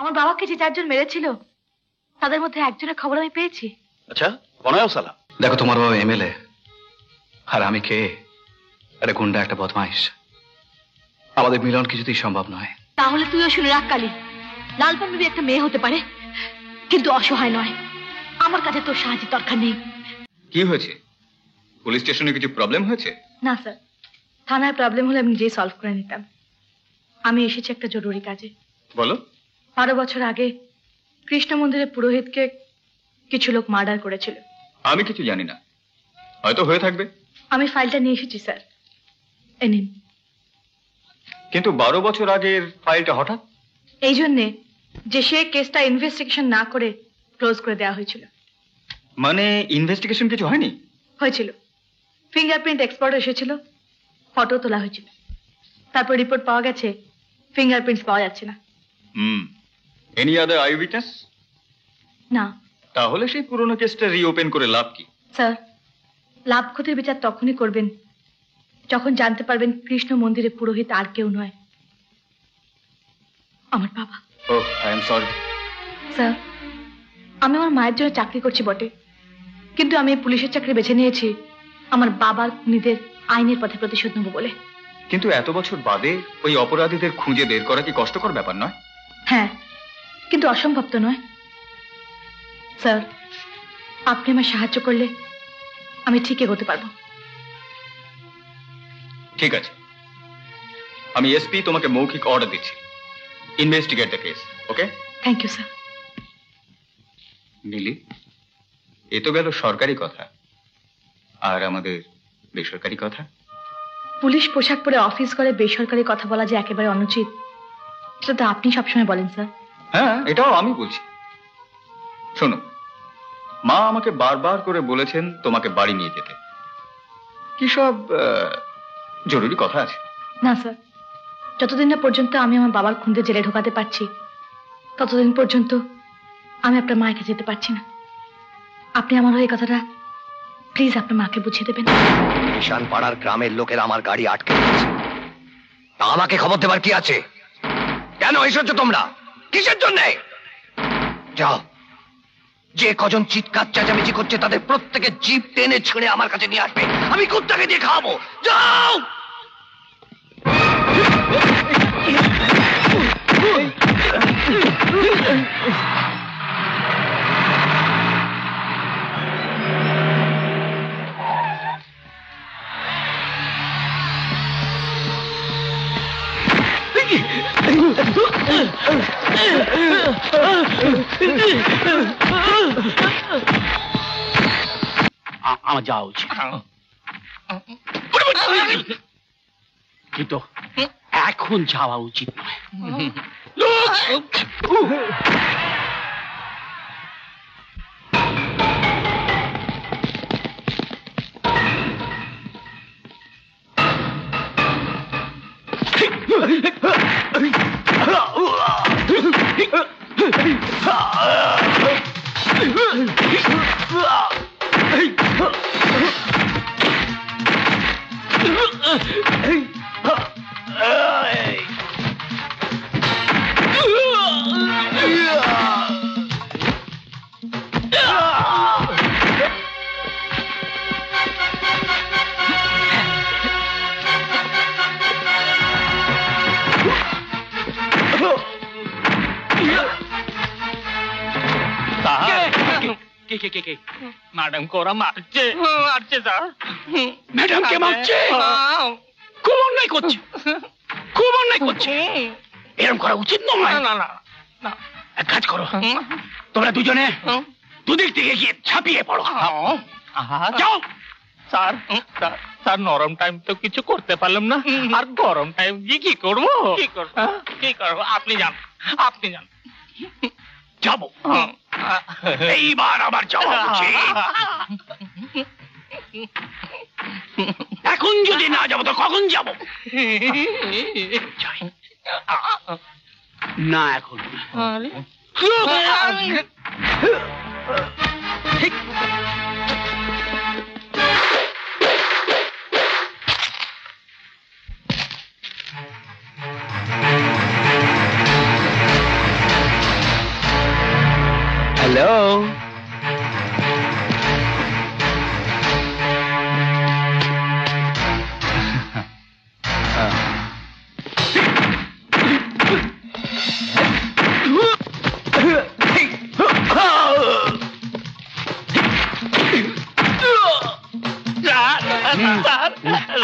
আমার বাবাকে যে 4 জন মেরেছিল তাদের মধ্যে একজনের খবর আমি পেয়েছি। আচ্ছা, বনায়ও সালাম। দেখো, তোমার বাবা এমএলএ আর আমি কে? একটা গুন্ডা, একটা বদমাইশ। আমাদের মিলন কিছুতেই সম্ভব নয়। তাহলে তুইও শুনে রাখ কালী, লালপান বিবি একটা মেয়ে হতে পারে কিন্তু অসহায় নয়। আমার কাছে তোর সাহায্যের দরকার নেই। কি হয়েছে? পুলিশ স্টেশনে কিছু প্রবলেম হয়েছে? না স্যার, থানায় প্রবলেম হলে আমি নিজেই সলভ করে নিতাম। আমি এসেছি একটা জরুরি কাজে। বলো। 12 বছর আগে কৃষ্ণ মন্দিরের পুরোহিতকে কিছু লোক মার্ডার করেছিল। আমি কিছু জানি না, হয়তো হয়ে থাকবে। আমি ফাইলটা নিয়ে এসেছি স্যার, এই নিন। কিন্তু 12 বছর আগের ফাইলটা হঠাৎ? এই জন্যে যে সে কেসটা ইনভেস্টিগেশন না করে ক্লোজ করে দেওয়া হয়েছিল। মানে ইনভেস্টিগেশন কিছু হয়নি? হয়েছিল। ফিঙ্গারপ্রিন্ট এক্সপার্ট এসেছিল, ফটো তোলা হয়েছিল, তারপর রিপোর্ট পাওয়া গেছে ফিঙ্গারপ্রিন্টস পাওয়া যাচ্ছে না। Any other I witness? না। তাহলে সেই পুরনো কেসটা রিওপেন করে লাভ কি? স্যার, লাভ ক্ষতির বিচার তখনই করবেন যখন জানতে পারবেন কৃষ্ণ মন্দিরে পুরোহিত আর কেউ নয়, আমার বাবা। ওহ, আই এম সরি। স্যার, আমি আমার মায়ের জন্য চাকরি করছি বটে, কিন্তু আমি পুলিশের চাকরি বেছে নিয়েছি আমার বাবার খুনিদের আইনের পথে প্রতিশোধ নেব বলে। কিন্তু এত বছর বাদে ওই অপরাধীদের খুঁজে বের করা কি কষ্টকর ব্যাপার নয়? হ্যাঁ, কিন্তু অসম্ভব তো নয়। স্যার, আপনি আমায় সাহায্য করলে আমি ঠিক এগোতে পারবো। ঠিক আছে, আমি এসপি তোমাকে মৌখিক অর্ডার দিচ্ছি। Investigate the case, okay? Thank you sir. Nili, এ তো গেল সরকারি কথা, আর আমাদের বেসরকারি কথা। পুলিশ পোশাক পরে অফিস করে বেসরকারি কথা বলা যে একেবারে অনুচিত, সেটা তো আপনি সবসময় বলেন স্যার। হ্যাঁ, এটাও আমি বলছি। শোনো, মা আমাকে বারবার করে বলেছেন তোমাকে বাড়ি নিয়ে যেতে। কি সব জরুরি কথা আছে? না স্যার, যতদিন না পর্যন্ত আমি আমার বাবার খুঁজে জেলে ঢোকাতে পারছি ততদিন পর্যন্ত আমি আপনার মায়ের যেতে পারছি না। আপনি আমার হয়ে কথাটা প্লিজ আপনার মাকে বুঝিয়ে দেবেন। ঈশান পাড়ার গ্রামের লোকেরা আমার গাড়ি আটকে দিয়েছে, তা আমাকে খবর দেবার কি আছে? কেন এসেছো তোমরা? কিসের জন্য? যাও, যে কজন চিৎকার চেঁচামেচি করছে তাদের প্রত্যেকের জিপ টেনে ছিঁড়ে আমার কাছে নিয়ে আসবে, আমি কুত্তাকে দিয়ে খাওয়াবো। যাও। আমার যাওয়া উচিত, কিন্তু এখন যাওয়া উচিত নয়। ম্যাডাম ওরা মারছে, মারছে স্যার। ম্যাডাম কে মারছে? খুব অন্যায় করছে, খুব অন্যায় করছে। এরকম করা উচিত নয়। না না না, এক কাজ করো, তোমরা দুজনে দুদিক থেকে গিয়ে ছাপিয়ে পড়ো। যাও। স্যার, স্যার নরম টাইম তো কিছু করতে পারলাম না, আর গরম টাইম গিয়ে কি করবো? কি করবো? কি করবো? আপনি যান, আপনি যান। যাবো, এইবার আমার যাওয়া উচিত। এখন যদি না যাবো তো কখন যাবো? না এখন। ঠিক। হ্যালো।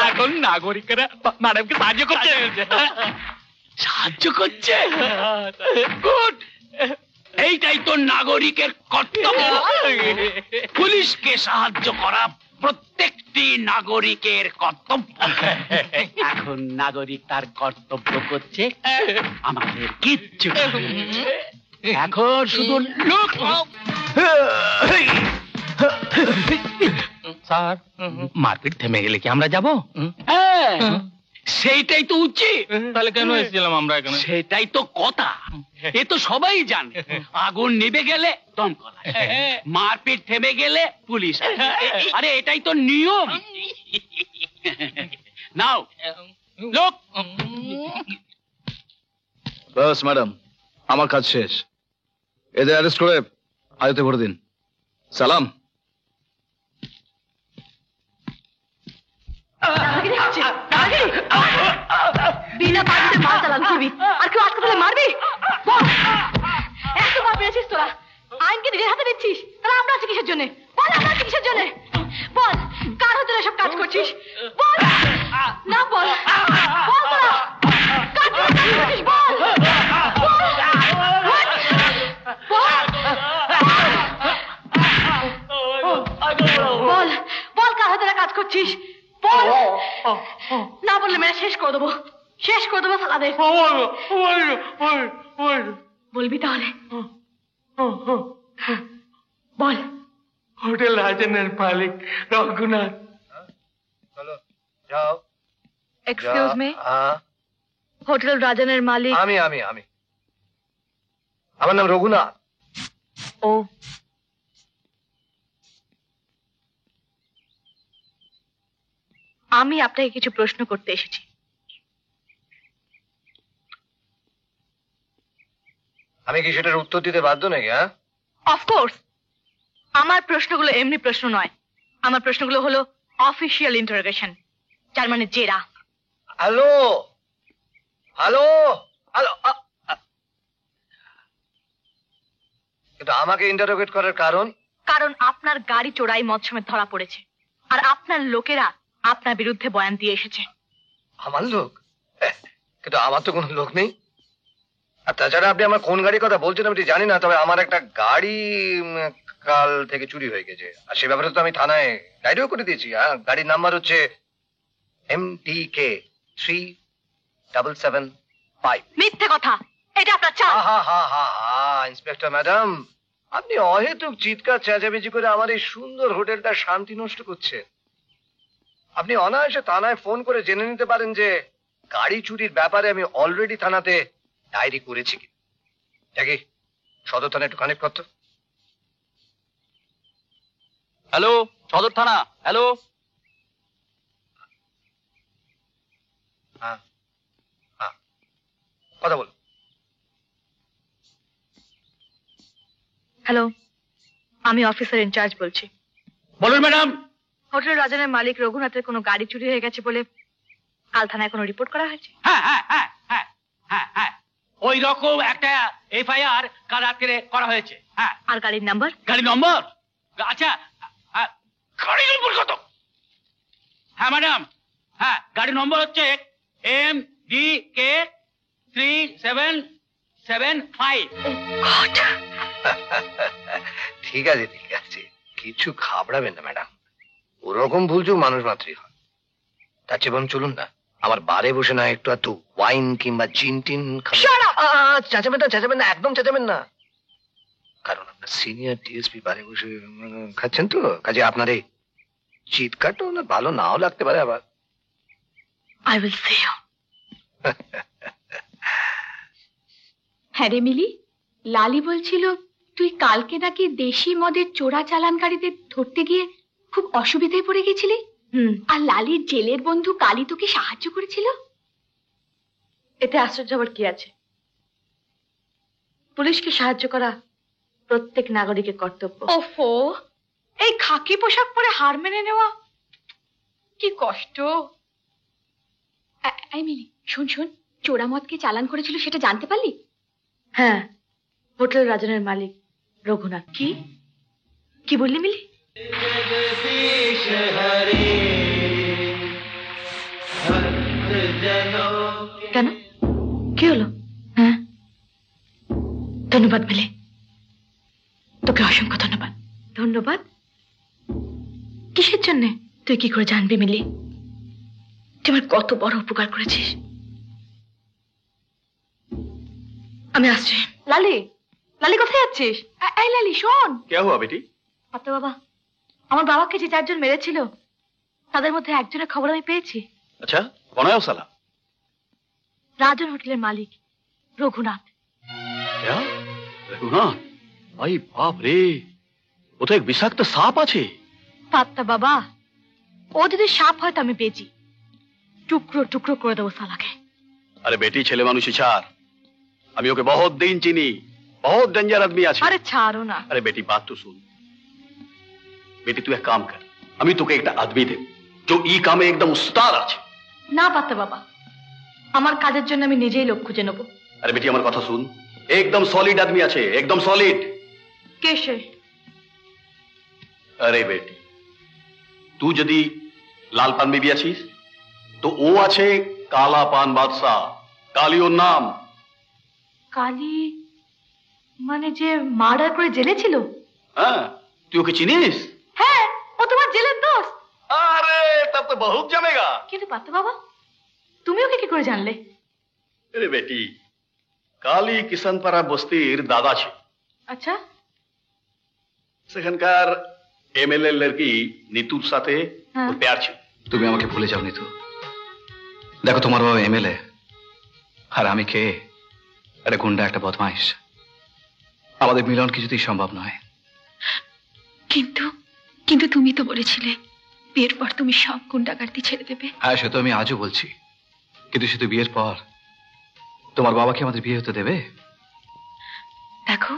এখন নাগরিকেরা ম্যাডামকে সাহায্য করছে। সাহায্য করছে, গুড। এইটাই তো নাগরিকের কর্তব্য। পুলিশকে সাহায্য করা প্রত্যেকটি নাগরিকের কর্তব্য। এখন নাগরিক তার কর্তব্য করছে, আমাদের কিচ্ছু এখন শুধু লোক। স্যার, মারপিট থেমে গেলে কি আমরা যাব? সেইটাই তো উচিত। তাহলে কেন এসেছিলাম আমরা এখানে? সেটাই তো কথা। এ তো সবাই জানে, আগুন নিভে গেলে দমকল, মারপিট থেমে গেলে পুলিশ। আরে এটাই তো নিয়ম। নাও লোক। বাস ম্যাডাম, আমার কাজ শেষ। এদের অ্যারেস্ট করে আয়তে ভরে দিন। সালাম। বিনা পানিতে মাল চালান করবি আর কেউ আজকে তাহলে মারবি? বল, এত বাপ পেয়েছিস তোরা, আইনকে নিজের হাতে দিচ্ছিস, তাহলে আমরা আছি কিসের জন্য? বল, আমরা আছি কিসের জন্য? বল, কার হতে এসব কাজ করছিস? বল না, বল বল, তোরা কার জন্য কাজ করছিস? বল বল বল, কার হাতে কাজ করছিস? বল, না বললে মেরে শেষ করে দেবো, শেষ করে দেবো সালাদের। বলবি তাহলে? বল। হোটেল রাজনের মালিক রঘুনাথ। যাও। এক্সকিউজ মি, হোটেল রাজনের মালিক? আমি আমার নাম রঘুনাথ। ও, আমি আপনাকে কিছু প্রশ্ন করতে এসেছি। আমি কি সেটার উত্তর দিতে বাধ্য নাকি? হ্যাঁ, অফকোর্স। আমার প্রশ্নগুলো এমনি প্রশ্ন নয়, আমার প্রশ্নগুলো হলো অফিসিয়াল ইন্টারোগেশন, যার মানে জেরা। Hello hello hello. কিন্তু আমাকে ইন্টারোগেট করার কারণ? কারণ আপনার গাড়ি চোরাই মদ সমেত ধরা পড়েছে, আর আপনার লোকেরা আপনার বিরুদ্ধে বয়ান দিয়ে এসেছে। আমার লোক? কিন্তু আমার তো কোনো লোক নেই। আর তাছাড়া আপনি আমার কোন গাড়ির কথা বলছেন আমি জানি না, তবে আমার একটা গাড়ি কাল থেকে চুরি হয়ে গেছে, আর সে ব্যাপারে তো আমি থানায় ডায়েরিও করে দিয়েছি। হ্যাঁ, গাড়ির নাম্বার হচ্ছে MTK 3775। মিথ্যে কথা, এটা আপনার চাল। ইন্সপেক্টর ম্যাডাম, আপনি অহেতুক চিৎকার চেঁচামেচি করে আমার এই সুন্দর হোটেলটার শান্তি নষ্ট করছেন। আপনি অনায়াসে থানায় ফোন করে জেনে নিতে পারেন যে গাড়ি চুরির ব্যাপারে আমি অলরেডি থানাতে ডায়েরি করেছি কি। দেখি সদর থানা একটু কানেক্ট করতো। হ্যালো, সদর থানা। হ্যালো। হ্যাঁ হ্যাঁ, কথা বল। হ্যালো, আমি অফিসার ইনচার্জ বলছি। বলুন ম্যাডাম। হোটেল রাজনের মালিক রঘুনাথের কোনো গাড়ি চুরি হয়ে গেছে বলে কাল থানায় কোনো রিপোর্ট করা হয়েছে? হ্যাঁ, ওই রকম একটা FIR কাল রাত্রে করা হয়েছে। হ্যাঁ। আর গাড়ির নাম্বার? গাড়ি নম্বর? আচ্ছা, গাড়ি নম্বর কত? হ্যাঁ ম্যাডাম, হ্যাঁ, গাড়ি নম্বর হচ্ছে MDK 3775। ঠিক আছে ঠিক আছে, কিছু ঘাবড়াবেন না ম্যাডাম, ওরকম ভুলচুক মানুষ মাত্রই হয়। তার চেয়ে বরং চলুন না আমার বারে বসে না একটু একটু ওয়াইন কিংবা জিন টিন চেঁচাবেন না, একদম চেঁচাবেন না, কারণ আপনার সিনিয়র DSP বারে বসে খাচ্ছেন তো, কাজে আপনার এই চিৎকারটা ওনার ভালো নাও লাগতে পারে আবার। I will see you. হ্যাঁ রে মিলি, লালি বলছিল তুই কালকে নাকি দেশি মদের চোরা চালানকারীদের ধরতে গিয়ে খুব অসুবিধায় পড়ে গেছিলি। আর লালির জেলের বন্ধু কালী তোকে সাহায্য করেছিল। এতে আশ্চর্য আবার কি আছে? পুলিশকে সাহায্য করা প্রত্যেক নাগরিকের কর্তব্য। ওফো, এই খাকি পোশাক পরে হার মেনে নেওয়া কি কষ্ট। এই মিলি, শোন শোন, চোরা মদ কে চালান করেছিল সেটা জানতে পারলি? হ্যাঁ, হোটেল রাজনের মালিক রঘুনাথ। কি কি বললি মিলি? কেন, কি হলো? হ্যাঁ, ধন্যবাদ মিলি, তোকে অসংখ্য ধন্যবাদ। ধন্যবাদ কিসের জন্য? তুই কি করে জানবি মিলি তুই আমার কত বড় উপকার করেছিস? আমি আসছি। লালি, লালি কোথায় যাচ্ছিস? এই লালি শোন। क्या हुआ बेटी? আত্মা বাবা, আমার বাবাকে যে 4 জন মেরেছিল তাদের মধ্যে একজনের খবর আমি পেয়েছি। अच्छा कौन है वो साला? রাজন হোটেলের মালিক রঘুনাথ। क्या रघुनाथ? भाई बाप रे, वो तो एक विषाक्त सांप আছে। আত্মা বাবা, ও যদি সাপ হয় তো আমি বেজি, টুকরো টুকরো করে দেবো সালাকে। আরে বেটি, ছেলে মানুষই ছাড়, আমি ওকে বহুত দিন চিনি, बहुत डेंजर आदमी আছে। আরে ছাড়ো না। अरे बेटी बात तो सुन। बेटी तू एक काम कर, আমি তোকে একটা আদমি দেব जो ई কামে একদম উস্তাদ আছে। না পাত্তা বাবা, আমার কাজের জন্য আমি নিজেই লোক খুঁজে নেবো। अरे बेटी আমার কথা শুন, একদম সলিড আদমি আছে, একদম সলিড। কে সে? अरे बेटी, तू যদি লাল পান में भी আছিস তো ও আছে কালা পান বাদশাহ, কালী ওর নাম। কালী মানে যে মার্ডার করে জেলে ছিল? হ্যাঁ, তুই ওকে চিনিস? হ্যাঁ, ও তোমার জেলের দোস্ত। अरे तब तो बहुत जमेगा। কিন্তু পাত্তা বাবা, তুমি ওকে কি করে জানলে? अरे बेटी, কালী কিষানপাড়া বস্তির দাদা ছিল। আচ্ছা, সেখানকার এমএলএ লড়কি নিতুর সাথে ওর প্যার ছিল। তুমি আমাকে ভুলে যাও নিতু। দেখো, তোমার বাবা এমএলএ আর আমি কে? আরে গুন্ডা, একটা বদমাইশ। আমাদের মিলন কিছুতেই সম্ভব নয়। কিন্তু কিন্তু তুমি তো বলেছিলে বিয়ের পর তুমি সব গুন্ডাগার্দি ছেড়ে দেবে। হ্যাঁ, সে তো আমি আজও বলছি, কিন্তু শুধু বিয়ের পর তোমার বাবাকে আমাদের বিয়ে হতে দেবে? দেখো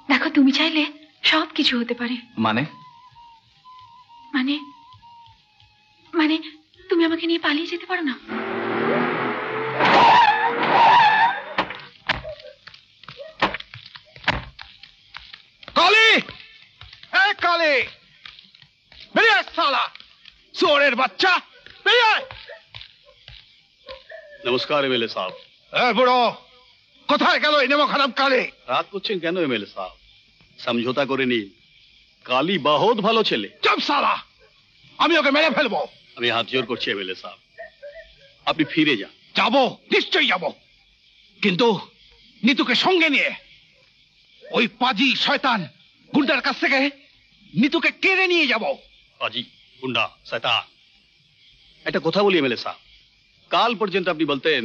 দেখো, তুমি চাইলে সব কিছু হতে পারে। মানে? মানে মানে তুমি আমাকে নিয়ে পালিয়ে যেতে পারো না? কালী, এ কালী, বেরিয়ে আয় শালা, চোরের বাচ্চা, বেরিয়ে আয়। নমস্কার এমএলএ সাহেব। এ বুড়ো, কোথায় গেল এই নেমো খারাপ কালী? রাত করছেন কেন এমএলএ সাহেব? সমঝোতা করে নিন, কালী বহুত ভালো ছেলে। চুপ শালা, আমি ওকে মেরে ফেলবো। আমি হাত জোর করছি এমএলএ সাহেব, আপনি ফিরে যান। যাবো, নিশ্চয়ই যাবো, কিন্তু নিতুকে সঙ্গে নিয়ে। ওই পাজি শয়তান গুন্ডার কাছ থেকে নিতুকে কেড়ে নিয়ে যাব। আজি গুন্ডা শয়তান, একটা কথা বলি এমএলএ সাহেব, কাল পর্যন্ত আপনি বলতেন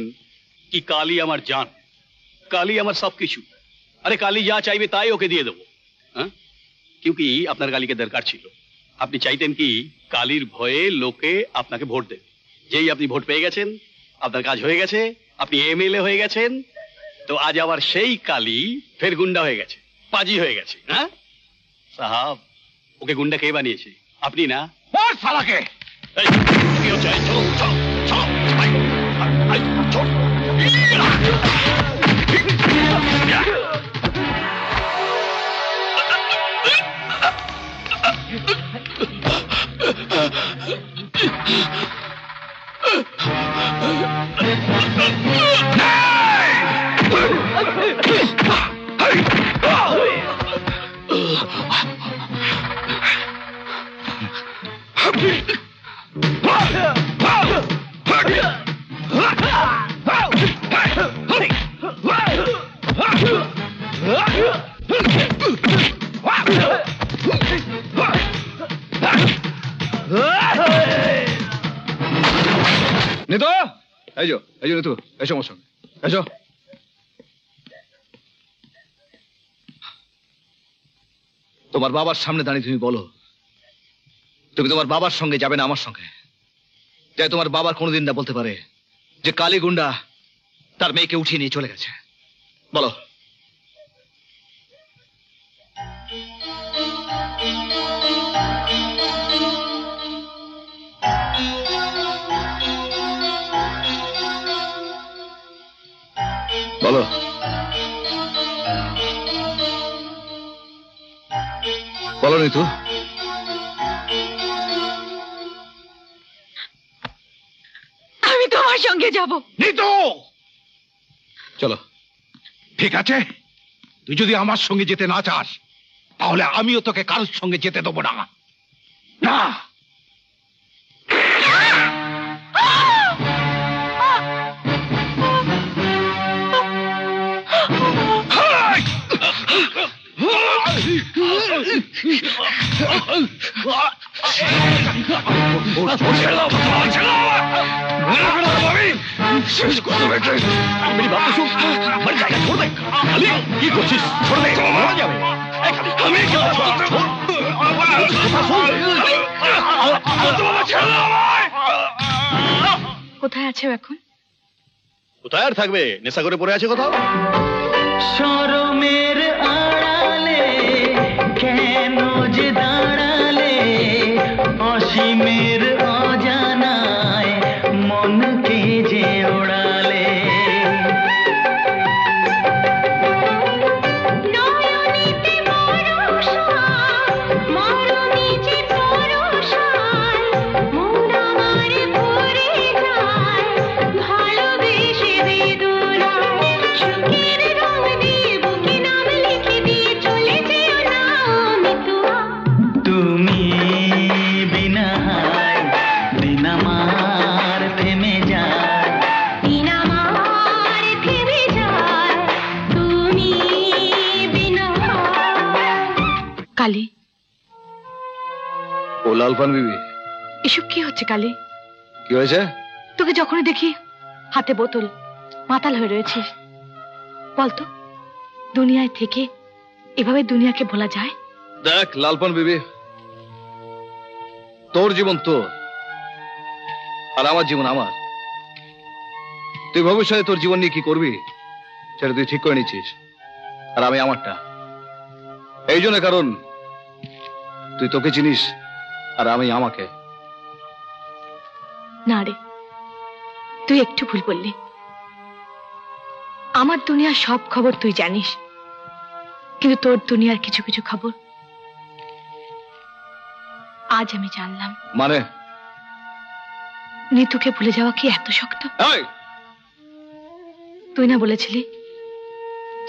কি কালী আমার জান, কালী আমার সবকিছু। আরে কালী যা চাইবে তাই ওকে দিয়ে দেবো। হ্যাঁ, क्योंकि আপনার কালীকে দরকার ছিল। আপনি চাইতেন কি কালীর ভয়ে লোকে আপনাকে ভোট দেবে। যেই আপনি ভোট পেয়ে গেছেন, আপনার কাজ হয়ে গেছে, আপনি এমএলএ হয়ে গেছেন, তো আজ আবার সেই কালী ফের গুন্ডা হয়ে গেছে, পাজি হয়ে গেছে। হ্যাঁ সাহাব, ওকে গুন্ডা কে বানিয়েছে? আপনি না? মার শালাকে। এই, কি হচ্ছে? এই, চলো, চলো, চলো, আই, আই, চলো। নিতু, এই যে নিতু, এসো আমার সঙ্গে, এসো। তোমার বাবার সামনে দাঁড়িয়ে তুমি বলো, তুমি তোমার বাবার সঙ্গে যাবে না আমার সঙ্গে? তাই তোমার বাবার কোনোদিন না বলতে পারে যে কালী গুন্ডা তার মেয়েকে উঠিয়ে নিয়ে চলে গেছে? বলো। বলো বলো নিতু। আমি তোমার সঙ্গে যাব। নিতু, চলো। ঠিক আছে, তুই যদি আমার সঙ্গে যেতে না চাস তাহলে আমিও তোকে কারোর সঙ্গে যেতে দেবো না। না, मेरी बात तो सुन, मर जाएगा, छोड़ दे। अली, ये कोशिश छोड़ दे, मर जाएगा। हमें क्या কোথায় আছে ও এখন? কোথায় আর থাকবে, নেশা করে পড়ে আছে কোথাও। শরমের আড়ালে কেন যে দাঁড়ালে, অসীমের অজানায় মনকে যে ওড়ালে। তুমি বিনা হায় দিন আমার থেমে যায়, দিন আমার থেমে যায়, তুমি বিনা কালী, ও লালপান বিবি, এসব কি হচ্ছে কালী? কি হয়েছে? তোকে যখনই দেখি হাতে বোতল, মাতাল হয়ে রয়েছিস। বলতো, দুনিয়ায় থেকে এভাবে দুনিয়াকে ভোলা যায়? দেখ লালপান বিবি, তোর জীবন তোর আর আমার জীবন আমার। তুই ভবিষ্যতে তোর জীবন নিয়ে কি করবি সেটা তুই ঠিক করে নিচ্ছিস, আর আমি আমারটা। এই জন্য, কারণ তুই তোকে চিনিস আর আমি আমাকে। না রে, তুই একটু ভুল বললি। আমার দুনিয়ার সব খবর তুই জানিস, কিন্তু তোর দুনিয়ার কিছু কিছু খবর আজ আমি জানলাম। মানে? নিতুকে ভুলে যাওয়া কি এত শক্ত? এই, তুই না বলেছিলি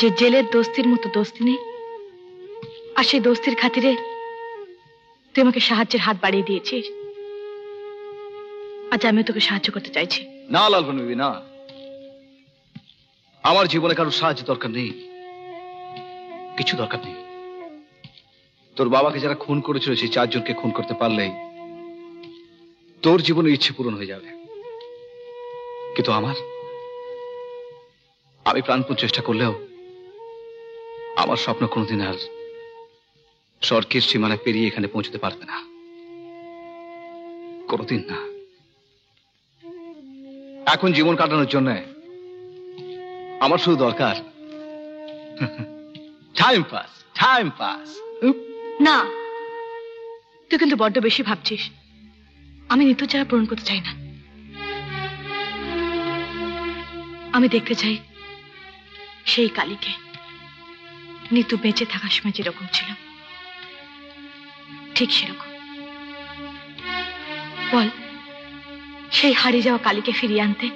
যে জেলের দোস্তির মতো দোস্তি নেই, আর সেই দোস্তির খাতিরে তুই আমাকে সাহায্যের হাত বাড়িয়ে দিয়েছিস। আজ আমি তোকে সাহায্য করতে চাইছি। না লালপান বিবি, না। আমার জীবনে কারোর সাহায্য দরকার নেই, কিছু দরকার নেই। তোর বাবাকে যারা খুন করেছিল সেই 4 জনকে খুন করতে পারলেই তোর জীবনের ইচ্ছে পূরণ হয়ে যাবে। কিন্তু আমি প্রাণপণ চেষ্টা করলেও আমার স্বপ্ন কোনোদিন আর স্বর্গের সীমানা পেরিয়ে এখানে পৌঁছতে পারবে না, কোনোদিন না। এখন জীবন কাটানোর জন্য আমার শুধু দরকার টাইম পাস, টাইম পাস। না, তুই কিন্তু বড্ড বেশি ভাবছিস। আমি নিতু ছাড়া পূরণ করতে চাই না। আমি দেখতে চাই সেই কালীকে নিতু বেঁচে থাকার সময় যেরকম ছিল ঠিক সেরকম। বল, সেই হারিয়ে যাওয়া কালীকে ফিরিয়ে আনতে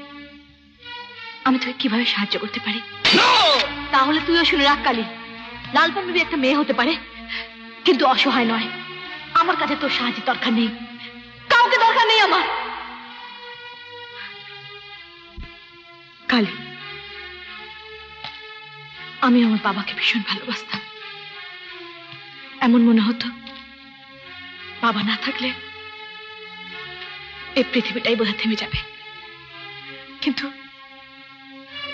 আমি তোকে কিভাবে সাহায্য করতে পারি? তাহলে তুইও শুনে রাখ কালী, লালপান বিবি একটা মেয়ে হতে পারে, কিন্তু অসহায় নয়। আমার কাছে তোর সাহায্যের দরকার নেই, কাউকে দরকার নেই আমার। কালী, আমি আমার বাবাকে ভীষণ ভালোবাসতাম। এমন মনে হতো বাবা না থাকলে এই পৃথিবীটাই বোধহয় থেমে যাবে। কিন্তু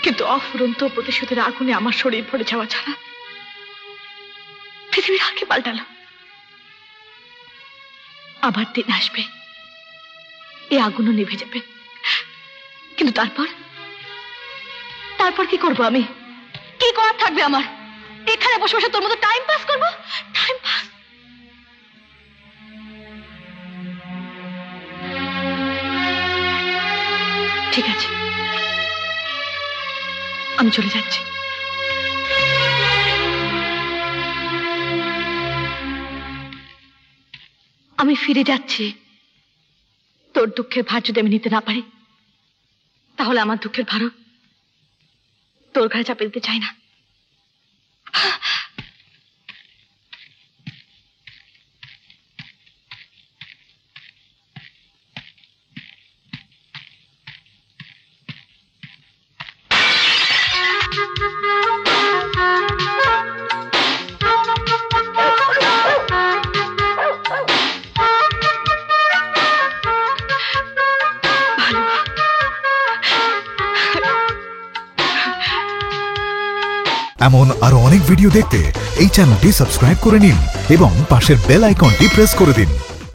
কিন্তু অফুরন্ত প্রতিশোধের আগুনে আমার শরীর ভরে যাওয়া ছাড়া পৃথিবীর আর কি পাল্টালো? আবার দিন আসবে, এই আগুনও নিভে যাবে, কিন্তু তারপর কি করব আমি? কি করার থাকবে আমার? এখানে বসে বসে তোর মতো টাইম পাস করবো? Time pass? ঠিক আছে, আমি চলে যাচ্ছি। আমি ফিরে যাচ্ছি। তোর দুঃখের ভার যদি আমি নিতে না পারি, তাহলে আমার দুঃখের ভারও তোর ঘাড়ে চাপিয়ে দিতে চাই না। এমন আরো অনেক ভিডিও দেখতে এই চ্যানেলটি সাবস্ক্রাইব করে নিন এবং পাশের বেল আইকনটি প্রেস করে দিন।